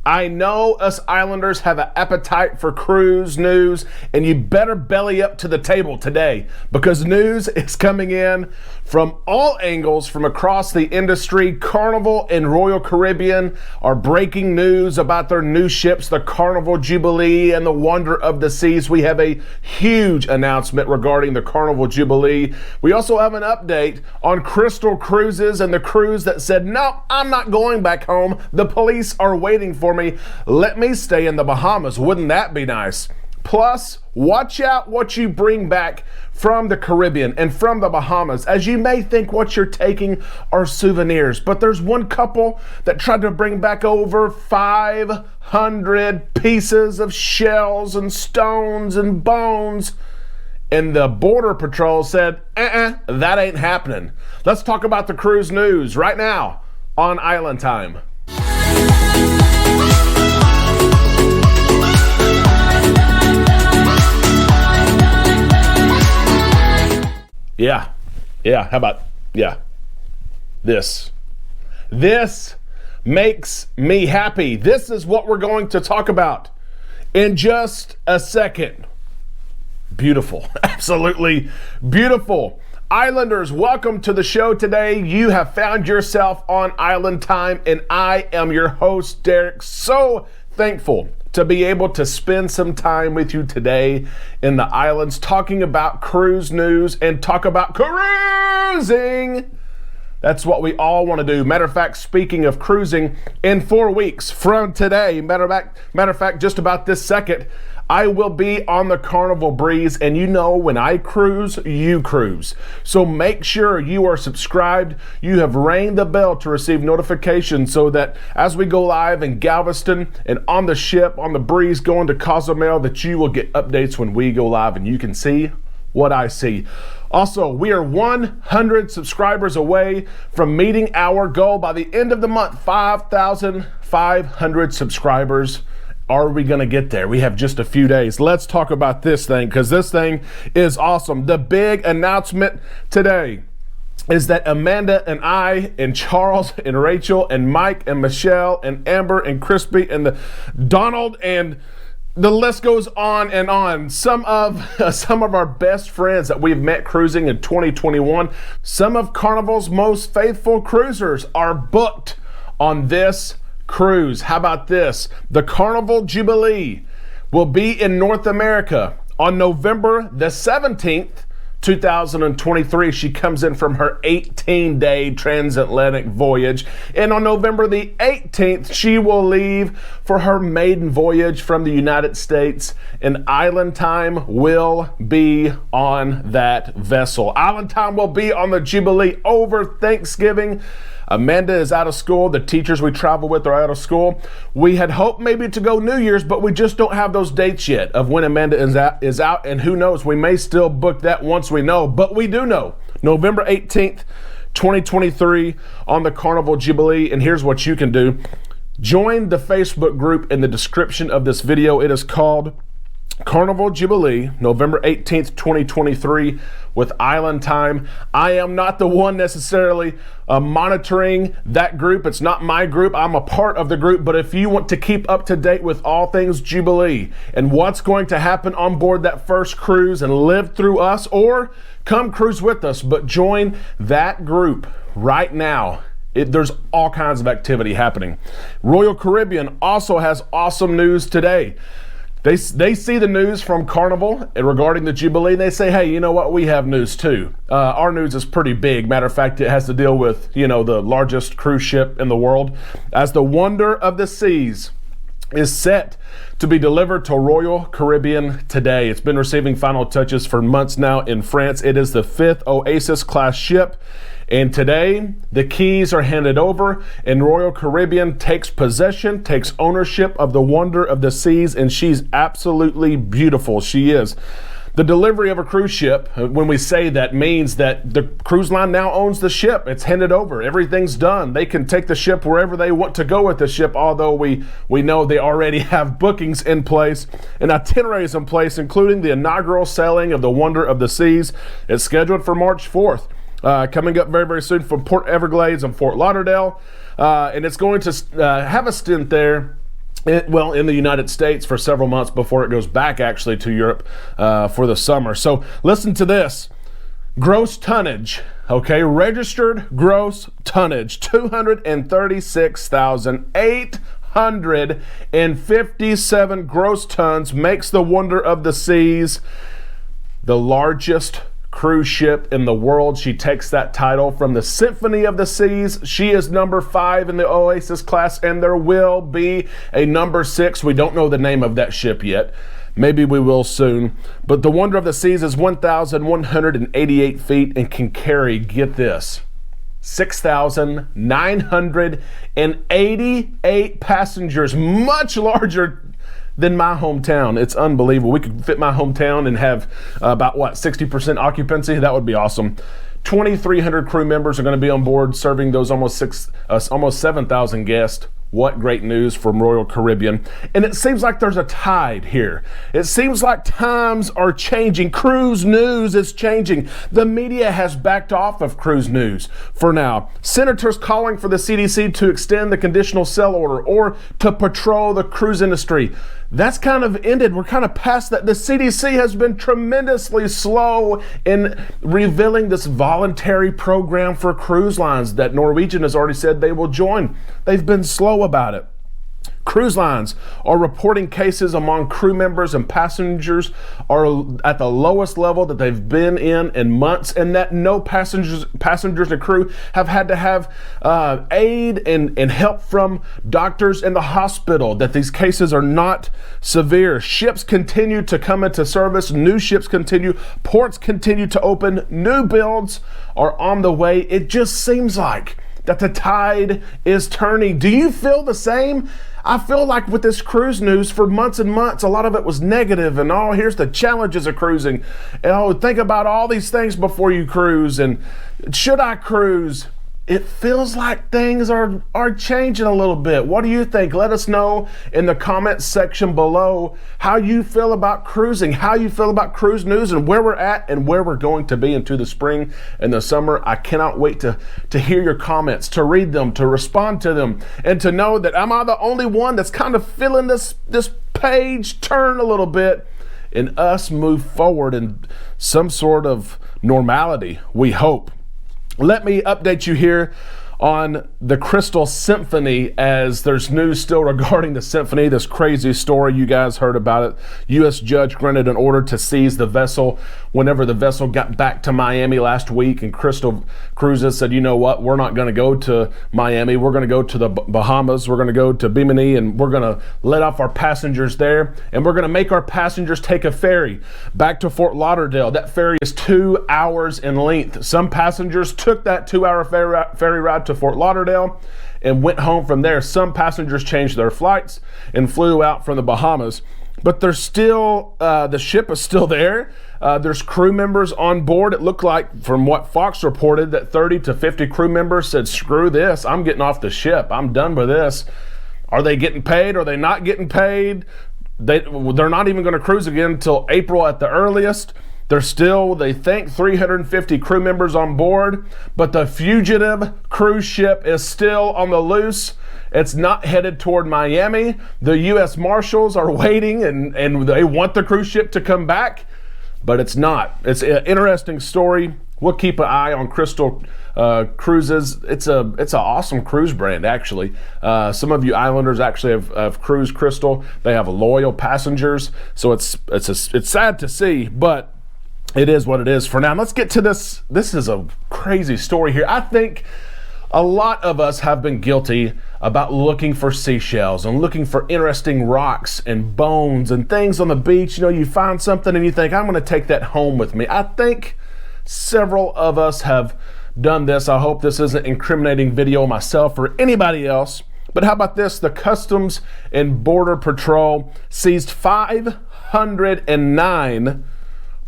I know us islanders have an appetite for cruise news, and you better belly up to the table today because news is coming in from all angles from across the industry. Carnival and Royal Caribbean are breaking news about their new ships, the Carnival Jubilee and the Wonder of the Seas. We have a huge announcement regarding the Carnival Jubilee. We also have an update on Crystal Cruises and the cruise that said, no, I'm not going back home. The police are waiting for me. Let me stay in the Bahamas. Wouldn't that be nice? Plus, watch out what you bring back from the Caribbean and from the Bahamas, as you may think what you're taking are souvenirs. But there's one couple that tried to bring back over 500 pieces of shells and stones and bones. And the Border Patrol said, that ain't happening. Let's talk about the cruise news right now on Island Time. Yeah, how about, this makes me happy. This is what we're going to talk about in just a second. Beautiful, absolutely beautiful. Islanders, welcome to the show today. You have found yourself on Island Time, and I am your host, Derek. So thankful to be able to spend some time with you today in the islands, talking about cruise news and talk about cruising. That's what we all want to do. Matter of fact, speaking of cruising, in 4 weeks from today, matter of fact, just about this second, I will be on the Carnival Breeze, and you know when I cruise, you cruise. So make sure you are subscribed. You have rang the bell to receive notifications so that as we go live in Galveston and on the ship, on the Breeze going to Cozumel, that you will get updates when we go live and you can see what I see. Also, we are 100 subscribers away from meeting our goal by the end of the month, 5,500 subscribers. Are we going to get there? We have just a few days. Let's talk about this thing because this thing is awesome. The big announcement today is that Amanda and I and Charles and Rachel and Mike and Michelle and Amber and Crispy and Donald and the list goes on and on. Some of our best friends that we've met cruising in 2021, some of Carnival's most faithful cruisers are booked on this cruise. How about this? The Carnival Jubilee will be in North America on November the 17th, 2023. She comes in from her 18-day transatlantic voyage. And on November the 18th, she will leave for her maiden voyage from the United States. And Island Time will be on that vessel. Island Time will be on the Jubilee over Thanksgiving. Amanda is out of school. The teachers we travel with are out of school. We had hoped maybe to go New Year's, but we just don't have those dates yet of when Amanda is out. And who knows, we may still book that once we know. But we do know November 18th, 2023 on the Carnival Jubilee. And here's what you can do. Join the Facebook group in the description of this video. It is called Carnival Jubilee, November 18th, 2023 with Island Time. I am not the one necessarily monitoring that group. It's not my group. I'm a part of the group. But if you want to keep up to date with all things Jubilee and what's going to happen on board that first cruise and live through us, or come cruise with us, but join that group right now. There's all kinds of activity happening. Royal Caribbean also has awesome news today. They see the news from Carnival regarding the Jubilee, and they say, hey, you know what? We have news too. Our news is pretty big. Matter of fact, it has to deal with, the largest cruise ship in the world. As the Wonder of the Seas is set to be delivered to Royal Caribbean today. It's been receiving final touches for months now in France. It is the 5th Oasis class ship. And today, the keys are handed over, and Royal Caribbean takes possession, takes ownership of the Wonder of the Seas, and she's absolutely beautiful. She is. The delivery of a cruise ship, when we say that, means that the cruise line now owns the ship. It's handed over. Everything's done. They can take the ship wherever they want to go with the ship, although we know they already have bookings in place and itineraries in place, including the inaugural sailing of the Wonder of the Seas. It's scheduled for March 4th. Coming up very, very soon from Port Everglades and Fort Lauderdale. And it's going to have a stint there in the United States for several months before it goes back actually to Europe for the summer. So listen to this. Gross tonnage, okay, registered gross tonnage, 236,857 gross tons, makes the Wonder of the Seas the largest cruise ship in the world. She takes that title from the Symphony of the Seas. She is number 5 in the Oasis class, and there will be a number 6. We don't know the name of that ship yet. Maybe we will soon. But the Wonder of the Seas is 1,188 feet and can carry, get this, 6,988 passengers, much larger than my hometown. It's unbelievable. We could fit my hometown and have about 60% occupancy. That would be awesome. 2,300 crew members are going to be on board, serving those almost 7,000 guests. What great news from Royal Caribbean. And it seems like there's a tide here. It seems like times are changing. Cruise news is changing. The media has backed off of cruise news for now. Senators calling for the CDC to extend the conditional sell order or to patrol the cruise industry. That's kind of ended. We're kind of past that. The CDC has been tremendously slow in revealing this voluntary program for cruise lines that Norwegian has already said they will join. They've been slow about it. Cruise lines are reporting cases among crew members and passengers are at the lowest level that they've been in months, and that no passengers and crew have had to have aid and help from doctors in the hospital, that these cases are not severe. Ships continue to come into service. New ships continue. Ports continue to open. New builds are on the way. It just seems like that the tide is turning. Do you feel the same? I feel like with this cruise news for months and months, a lot of it was negative and here's the challenges of cruising. And think about all these things before you cruise and should I cruise? It feels like things are changing a little bit. What do you think? Let us know in the comments section below how you feel about cruising, how you feel about cruise news, and where we're at and where we're going to be into the spring and the summer. I cannot wait to hear your comments, to read them, to respond to them, and to know that am I the only one that's kind of feeling this page turn a little bit and us move forward in some sort of normality, we hope. Let me update you here on the Crystal Symphony, as there's news still regarding the Symphony, this crazy story. You guys heard about it. U.S. judge granted an order to seize the vessel whenever the vessel got back to Miami last week, and Crystal Cruises said, you know what, we're not going to go to Miami. We're going to go to the Bahamas. We're going to go to Bimini, and we're going to let off our passengers there, and we're going to make our passengers take a ferry back to Fort Lauderdale. That ferry is 2 hours in length. Some passengers took that 2-hour ferry ride to Fort Lauderdale and went home from there. Some passengers changed their flights and flew out from the Bahamas, but there's still the ship is still there. There's crew members on board. It looked like, from what Fox reported, that 30 to 50 crew members said, screw this, I'm getting off the ship, I'm done with this. Are they getting paid? Are they not getting paid? They're not even going to cruise again until April at the earliest. There's still, they think, 350 crew members on board, but the fugitive cruise ship is still on the loose. It's not headed toward Miami. The U.S. Marshals are waiting and they want the cruise ship to come back, but it's not. It's an interesting story. We'll keep an eye on Crystal Cruises. It's an awesome cruise brand, actually. Some of you islanders actually have cruised Crystal. They have loyal passengers, so it's sad to see, but it is what it is for now. Let's get to this. This is a crazy story here. I think a lot of us have been guilty about looking for seashells and looking for interesting rocks and bones and things on the beach. You know, you find something and you think, I'm going to take that home with me. I think several of us have done this. I hope this isn't incriminating video myself or anybody else. But how about this? The Customs and Border Patrol seized 509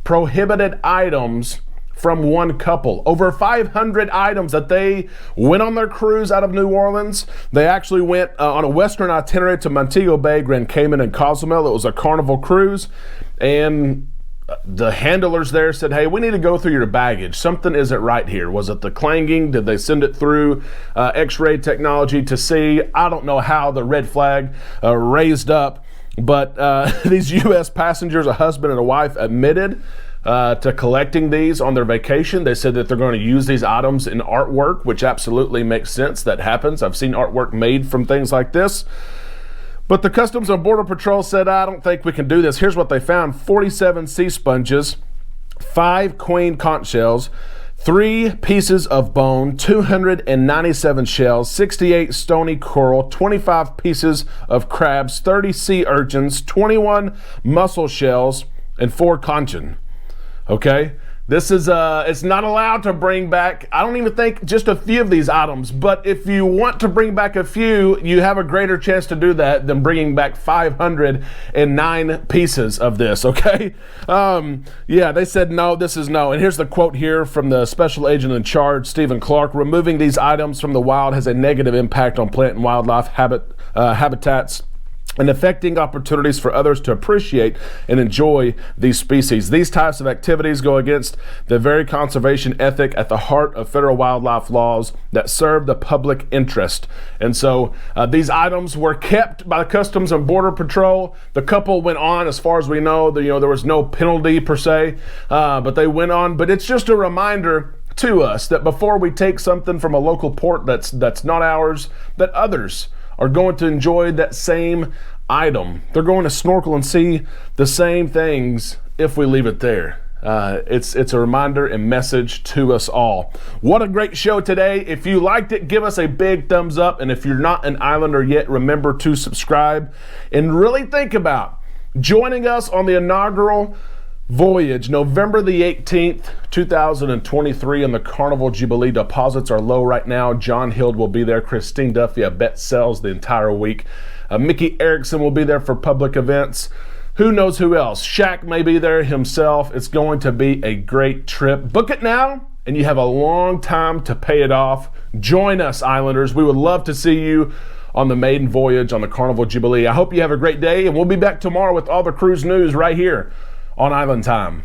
prohibited items from one couple. Over 500 items that they went on their cruise out of New Orleans. They actually went on a western itinerary to Montego Bay, Grand Cayman, and Cozumel. It was a Carnival cruise, and The handlers there said, hey, we need to go through your baggage. Something isn't right here. Was it the clanging? Did they send it through x-ray technology to see? I don't know how the red flag raised up, but these U.S. passengers, a husband and a wife, admitted to collecting these on their vacation. They said that they're going to use these items in artwork, which absolutely makes sense. That happens. I've seen artwork made from things like this. But the Customs and Border Patrol said, I don't think we can do this. Here's what they found: 47 sea sponges, 5 queen conch shells, 3 pieces of bone, 297 shells, 68 stony coral, 25 pieces of crabs, 30 sea urchins, 21 mussel shells, and 4 conchen. Okay? This is, it's not allowed to bring back, I don't even think, just a few of these items, but if you want to bring back a few, you have a greater chance to do that than bringing back 509 pieces of this, okay? Yeah, they said no, this is no. And here's the quote here from the special agent in charge, Stephen Clark: removing these items from the wild has a negative impact on plant and wildlife habitats, and affecting opportunities for others to appreciate and enjoy these species. These types of activities go against the very conservation ethic at the heart of federal wildlife laws that serve the public interest. And so these items were kept by the Customs and Border Patrol. The couple went on, as far as we know, there was no penalty per se, but they went on. But it's just a reminder to us that before we take something from a local port that's not ours, that others are going to enjoy that same item. They're going to snorkel and see the same things if we leave it there. It's a reminder and message to us all. What a great show today. If you liked it, give us a big thumbs up. And if you're not an islander yet, remember to subscribe and really think about joining us on the inaugural voyage, November the 18th, 2023, on the Carnival Jubilee. Deposits are low right now. John Hild will be there. Christine Duffy, I bet, sells the entire week. Mickey Erickson will be there for public events. Who knows who else? Shaq may be there himself. It's going to be a great trip. Book it now, and you have a long time to pay it off. Join us, Islanders. We would love to see you on the maiden voyage on the Carnival Jubilee. I hope you have a great day, and we'll be back tomorrow with all the cruise news right here on Island Time.